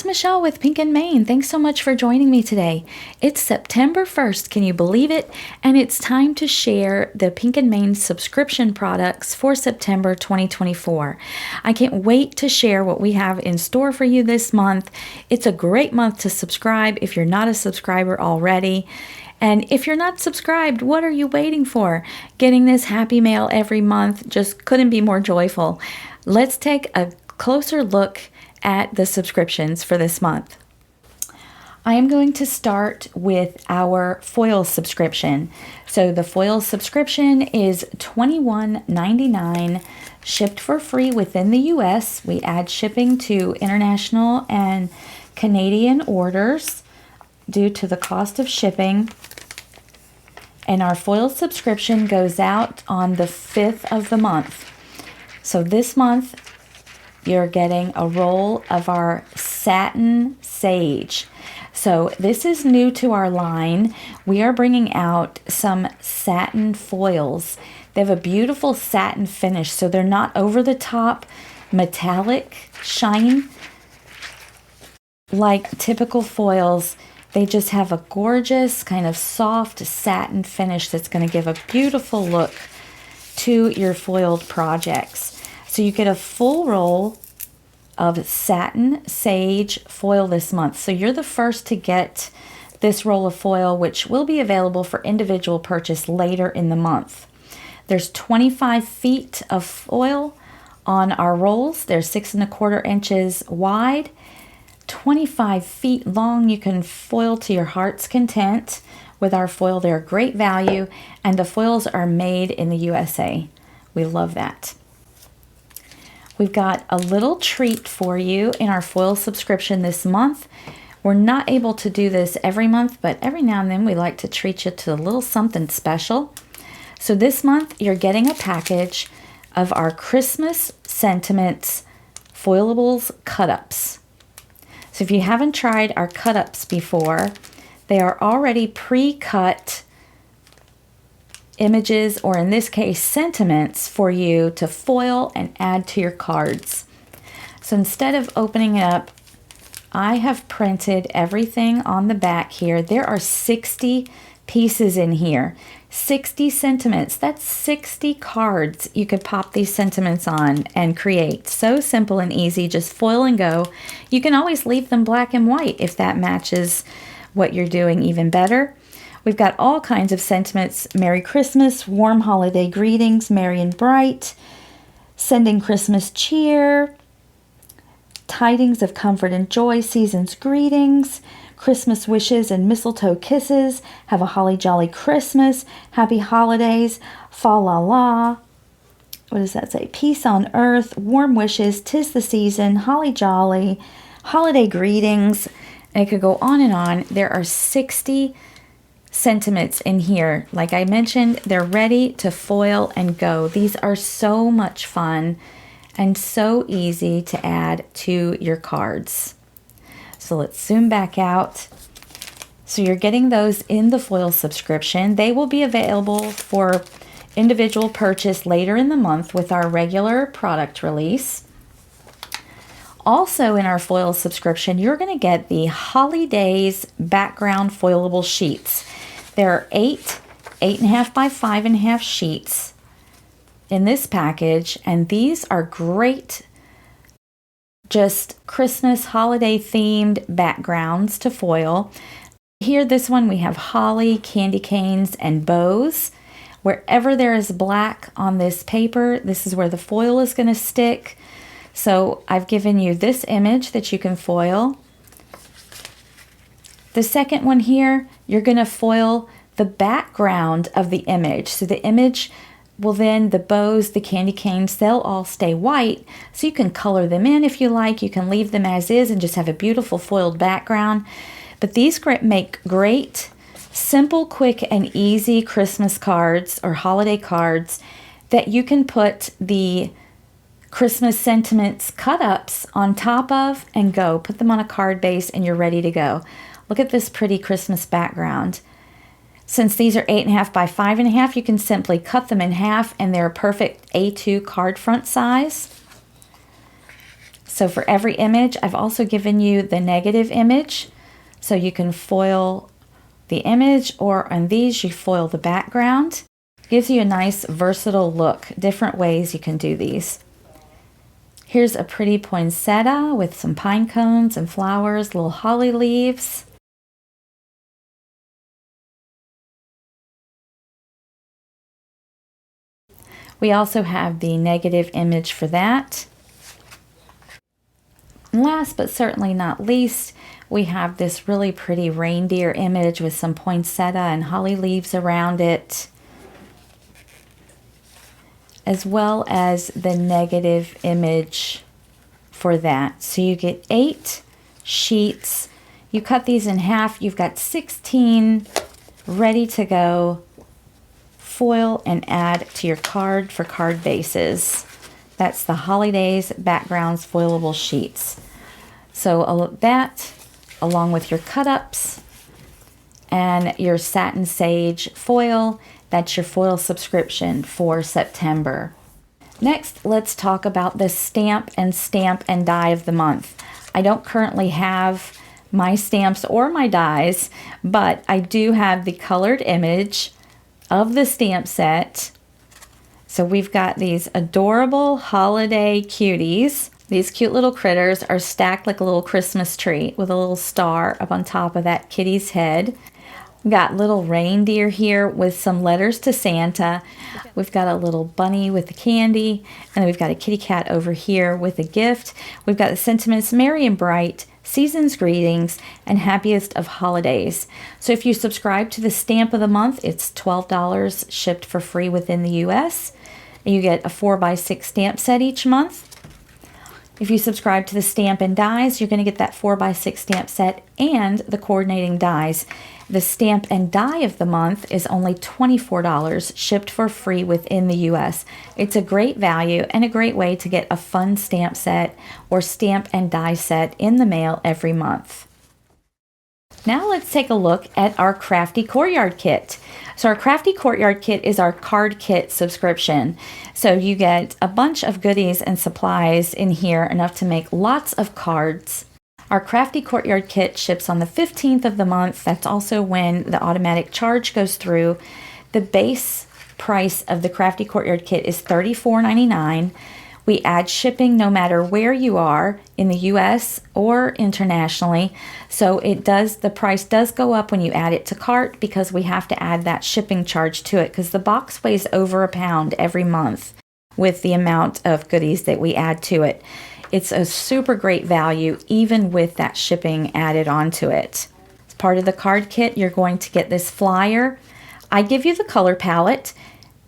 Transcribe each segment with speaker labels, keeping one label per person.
Speaker 1: Michelle with Pink and Maine. Thanks so much for joining me today. It's September 1st, can you believe it? And it's time to share the Pink and Maine subscription products for September 2024. I can't wait to share what we have in store for you this month. It's a great month to subscribe if you're not a subscriber already. And if you're not subscribed, what are you waiting for? Getting this happy mail every month just couldn't be more joyful. Let's take a closer look at the subscriptions for this month. I am going to start with our foil subscription. So the foil subscription is $21.99, shipped for free within the US. We add shipping to international and Canadian orders due to the cost of shipping. And our foil subscription goes out on the 5th of the month. So this month, you're getting a roll of our satin sage. So this is new to our line. We are bringing out some satin foils. They have a beautiful satin finish, so they're not over the top metallic shine like typical foils. They just have a gorgeous kind of soft satin finish that's going to give a beautiful look to your foiled projects. So you get a full roll of satin sage foil this month. So you're the first to get this roll of foil, which will be available for individual purchase later in the month. There's 25 feet of foil on our rolls. They're 6 1/4 inches wide, 25 feet long. You can foil to your heart's content with our foil. They're a great value, and the foils are made in the USA. We love that. We've got a little treat for you in our foil subscription this month. We're not able to do this every month, but every now and then we like to treat you to a little something special. So this month you're getting a package of our Christmas Sentiments Foilables Cut-Ups. So if you haven't tried our cut-ups before, they are already pre-cut images, or in this case sentiments, for you to foil and add to your cards. So instead of opening it up, I have printed everything on the back here. There are 60 pieces in here, 60 sentiments. That's 60 cards you could pop these sentiments on and create. So simple and easy, just foil and go. You can always leave them black and white if that matches what you're doing even better. We've got all kinds of sentiments: Merry Christmas, warm holiday greetings, merry and bright, sending Christmas cheer, tidings of comfort and joy, season's greetings, Christmas wishes and mistletoe kisses, have a holly jolly Christmas, happy holidays, fa la la. What does that say? Peace on earth, warm wishes, 'tis the season, holly jolly, holiday greetings. And it could go on and on. There are 60 sentiments in here. Like I mentioned, they're ready to foil and go. These are so much fun and so easy to add to your cards. So let's zoom back out. So you're getting those in the foil subscription. They will be available for individual purchase later in the month with our regular product release. Also in our foil subscription, you're going to get the Holidays background foilable sheets. There are 8.5 by 5.5 sheets in this package, and these are great, just Christmas holiday themed backgrounds to foil. Here, this one, we have holly, candy canes, and bows. Wherever there is black on this paper, this is where the foil is going to stick. So I've given you this image that you can foil. The second one here, you're going to foil the background of the image. So the image will then, the bows, the candy canes, they'll all stay white. So you can color them in if you like. You can leave them as is and just have a beautiful foiled background. But these make great, simple, quick, and easy Christmas cards or holiday cards that you can put the Christmas sentiments cut-ups on top of and go. Put them on a card base and you're ready to go. Look at this pretty Christmas background. Since these are 8.5 by 5.5, you can simply cut them in half and they're a perfect A2 card front size. So for every image, I've also given you the negative image, so you can foil the image, or on these you foil the background. Gives you a nice versatile look, different ways you can do these. Here's a pretty poinsettia with some pine cones and flowers, little holly leaves. We also have the negative image for that. And last but certainly not least, we have this really pretty reindeer image with some poinsettia and holly leaves around it, as well as the negative image for that. So you get 8 sheets. You cut these in half. You've got 16 ready to go. Foil and add to your card for card bases. That's the Holidays Backgrounds Foilable Sheets. So that, along with your cut-ups and your Satin Sage foil, that's your foil subscription for September. Next, let's talk about the stamp and die of the month. I don't currently have my stamps or my dies, but I do have the colored image of the stamp set. So we've got these adorable holiday cuties. These cute little critters are stacked like a little Christmas tree with a little star up on top of that kitty's head. We've got little reindeer here with some letters to Santa. We've got a little bunny with the candy, and then we've got a kitty cat over here with a gift. We've got the sentiments, merry and bright, season's greetings, and happiest of holidays. So if you subscribe to the stamp of the month, it's $12 shipped for free within the US. And you get a 4x6 stamp set each month. If you subscribe to the stamp and dies, you're going to get that 4x6 stamp set and the coordinating dies. The stamp and die of the month is only $24 shipped for free within the US. It's a great value and a great way to get a fun stamp set or stamp and die set in the mail every month. Now let's take a look at our Crafty Courtyard kit. So our Crafty Courtyard kit is our card kit subscription. So you get a bunch of goodies and supplies in here, enough to make lots of cards. Our Crafty Courtyard kit ships on the 15th of the month. That's also when the automatic charge goes through. The base price of the Crafty Courtyard kit is $34.99. We add shipping no matter where you are in the US or internationally. So the price does go up when you add it to cart, because we have to add that shipping charge to it, because the box weighs over a pound every month with the amount of goodies that we add to it. It's a super great value even with that shipping added onto it. As part of the card kit, you're going to get this flyer. I give you the color palette.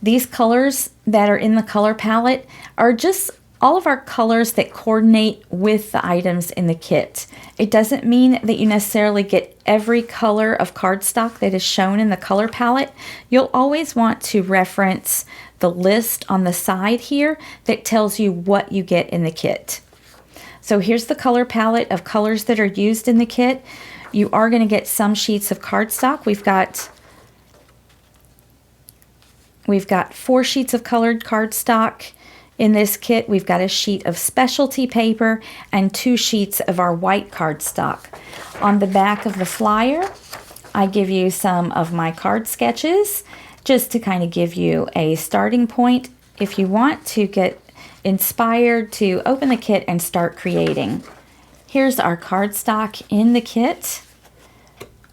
Speaker 1: These colors that are in the color palette are just all of our colors that coordinate with the items in the kit. It doesn't mean that you necessarily get every color of cardstock that is shown in the color palette. You'll always want to reference the list on the side here that tells you what you get in the kit. So here's the color palette of colors that are used in the kit. You are going to get some sheets of cardstock. We've got 4 sheets of colored cardstock in this kit. We've got a sheet of specialty paper and 2 sheets of our white cardstock. On the back of the flyer, I give you some of my card sketches just to kind of give you a starting point if you want to get inspired to open the kit and start creating. Here's our cardstock in the kit.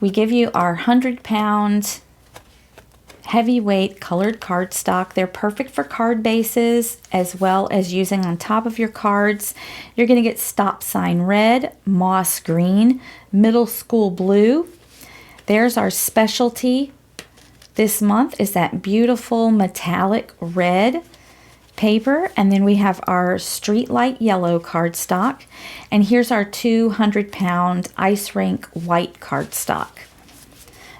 Speaker 1: We give you our 100-pound heavyweight colored cardstock. They're perfect for card bases as well as using on top of your cards. You're going to get stop sign red, moss green, middle school blue. There's our specialty. This month is that beautiful metallic red paper, and then we have our streetlight yellow cardstock, and here's our 200-pound ice rink white cardstock.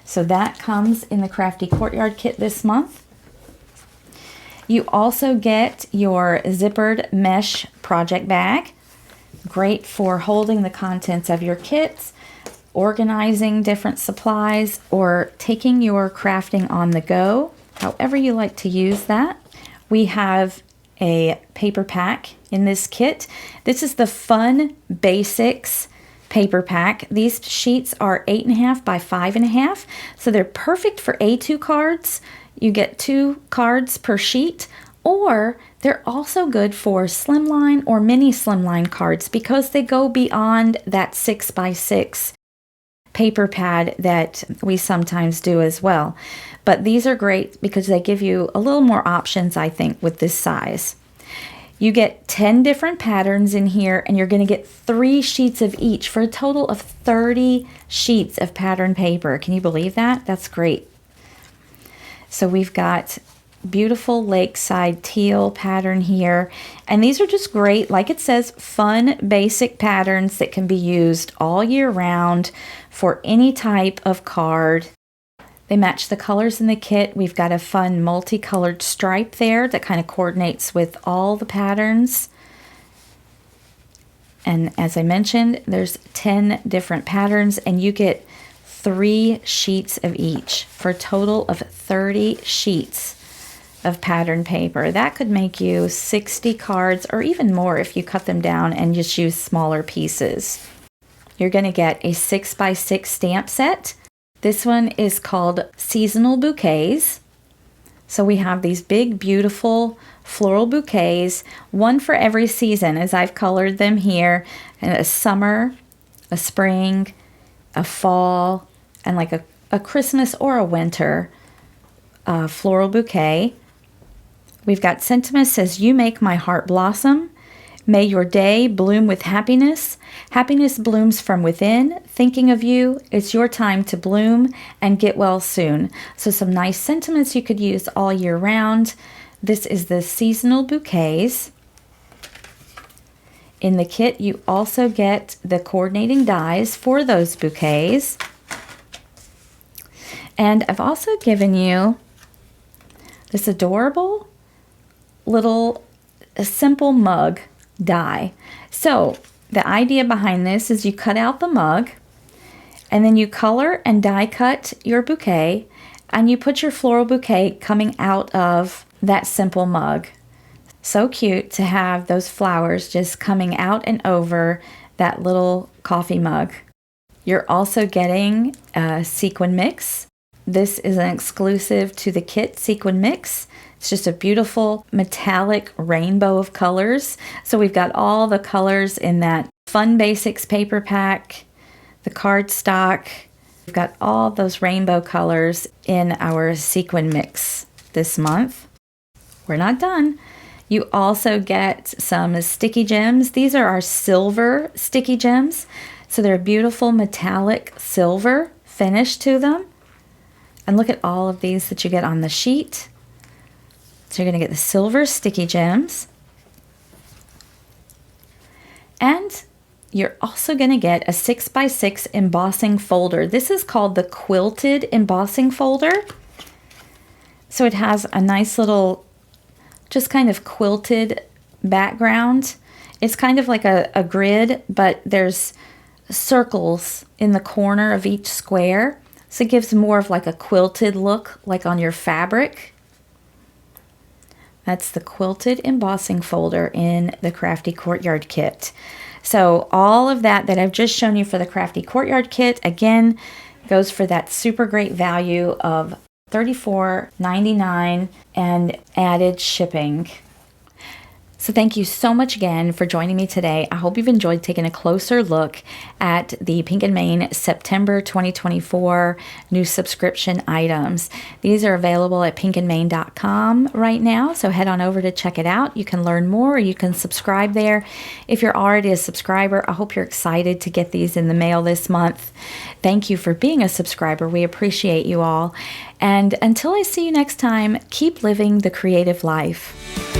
Speaker 1: So that comes in the Crafty Courtyard kit this month. You also get your zippered mesh project bag, great for holding the contents of your kits, organizing different supplies, or taking your crafting on the go, however you like to use that. We have a paper pack in this kit. This is the Fun Basics paper pack. These sheets are 8.5 by 5.5, so they're perfect for A2 cards. You get 2 cards per sheet, or they're also good for slimline or mini slimline cards because they go beyond that 6 by 6 paper pad that we sometimes do as well. But these are great because they give you a little more options, I think, with this size. You get 10 different patterns in here, and you're going to get 3 sheets of each for a total of 30 sheets of pattern paper. Can you believe that? That's great. So we've got beautiful lakeside teal pattern here, and these are just great, like it says, fun basic patterns that can be used all year round for any type of card. They match the colors in the kit. We've got a fun multicolored stripe there that kind of coordinates with all the patterns. And as I mentioned, there's 10 different patterns, and you get 3 sheets of each for a total of 30 sheets of pattern paper. That could make you 60 cards or even more if you cut them down and just use smaller pieces. You're going to get a 6 by 6 stamp set. This one is called Seasonal Bouquets. So we have these big, beautiful floral bouquets, one for every season as I've colored them here. And a summer, a spring, a fall, and like a Christmas or a winter floral bouquet. We've got sentiment says, "You make my heart blossom. May your day bloom with happiness. Happiness blooms from within. Thinking of you, it's your time to bloom and get well soon." So some nice sentiments you could use all year round. This is the Seasonal Bouquets. In the kit, you also get the coordinating dies for those bouquets. And I've also given you this adorable little simple mug die. So the idea behind this is you cut out the mug, and then you color and die cut your bouquet, and you put your floral bouquet coming out of that simple mug. So cute to have those flowers just coming out and over that little coffee mug. You're also getting a sequin mix. This is an exclusive to the kit sequin mix. It's just a beautiful metallic rainbow of colors. So we've got all the colors in that Fun Basics paper pack, the cardstock. We've got all those rainbow colors in our sequin mix this month. We're not done. You also get some sticky gems. These are our silver sticky gems. So they're a beautiful metallic silver finish to them. And look at all of these that you get on the sheet. So you're going to get the silver sticky gems. And you're also going to get a 6 by 6 embossing folder. This is called the quilted embossing folder. So it has a nice little, just kind of quilted background. It's kind of like a grid, but there's circles in the corner of each square. So it gives more of like a quilted look, like on your fabric. That's the quilted embossing folder in the Crafty Courtyard kit. So all of that I've just shown you for the Crafty Courtyard kit, again, goes for that super great value of $34.99 and added shipping. So thank you so much again for joining me today. I hope you've enjoyed taking a closer look at the Pink and Main September 2024 new subscription items. These are available at pinkandmain.com right now, so head on over to check it out. You can learn more, or you can subscribe there. If you're already a subscriber, I hope you're excited to get these in the mail this month. Thank you for being a subscriber. We appreciate you all. And until I see you next time, keep living the creative life.